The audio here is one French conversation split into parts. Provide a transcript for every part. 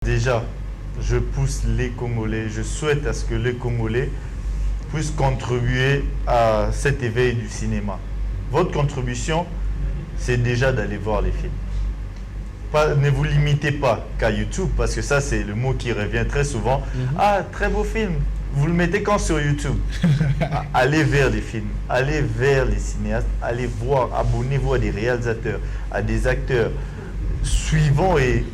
Déjà, je pousse les Congolais, je souhaite à ce que les Congolais puissent contribuer à cet éveil du cinéma. Votre contribution, c'est déjà d'aller voir les films. Ne vous limitez pas qu'à YouTube, parce que ça, c'est le mot qui revient très souvent. Ah, très beau film. Vous le mettez quand sur YouTube? Allez vers les films, allez vers les cinéastes, allez voir, abonnez-vous à des réalisateurs, à des acteurs. Suivons et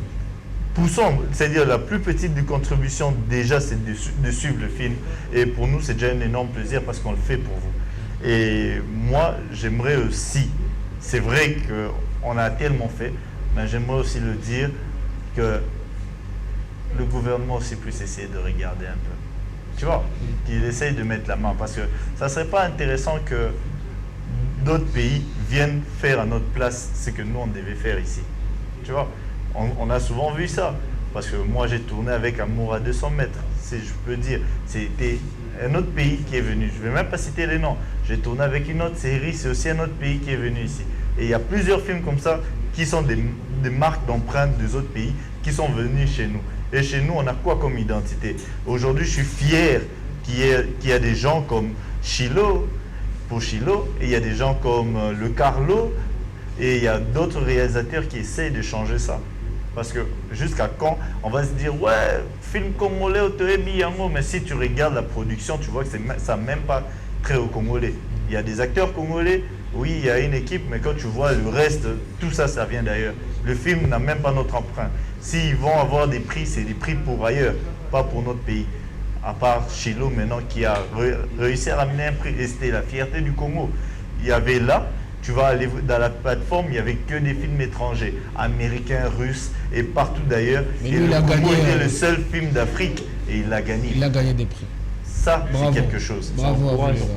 poussons. C'est-à-dire la plus petite des contributions, déjà, c'est de suivre le film. Et pour nous, c'est déjà un énorme plaisir parce qu'on le fait pour vous. Et moi, j'aimerais aussi, c'est vrai qu'on a tellement fait, mais j'aimerais aussi le dire que le gouvernement aussi puisse essayer de regarder un peu. Tu vois, qu'il essaye de mettre la main. Parce que ça ne serait pas intéressant que d'autres pays viennent faire à notre place ce que nous, on devait faire ici. Tu vois, on a souvent vu ça. Parce que moi, j'ai tourné avec Amour à 200 mètres. Si je peux dire, c'était un autre pays qui est venu. Je ne vais même pas citer les noms. J'ai tourné avec une autre série, c'est aussi un autre pays qui est venu ici. Et il y a plusieurs films comme ça qui sont des marques d'empreintes des autres pays qui sont venus chez nous. Et chez nous, on a quoi comme identité? Aujourd'hui, je suis fier qu'il y a des gens comme Chilo, pour Chilo, et il y a des gens comme Le Carlo, et il y a d'autres réalisateurs qui essayent de changer ça. Parce que jusqu'à quand on va se dire, ouais, film congolais, mais si tu regardes la production, tu vois que ça n'a même pas très au congolais. Il y a des acteurs congolais, oui, il y a une équipe, mais quand tu vois le reste, tout ça, ça vient d'ailleurs. Le film n'a même pas notre empreinte. S'ils vont avoir des prix, c'est des prix pour ailleurs, pas pour notre pays. À part Chilo maintenant qui a réussi à ramener un prix, et c'était la fierté du Congo. Il y avait là, tu vas aller dans la plateforme, il n'y avait que des films étrangers, américains, russes et partout d'ailleurs. Et lui, le Congo était gagné, le seul film d'Afrique et il l'a gagné. Il a gagné des prix. Ça, c'est quelque chose. Bravo à vous.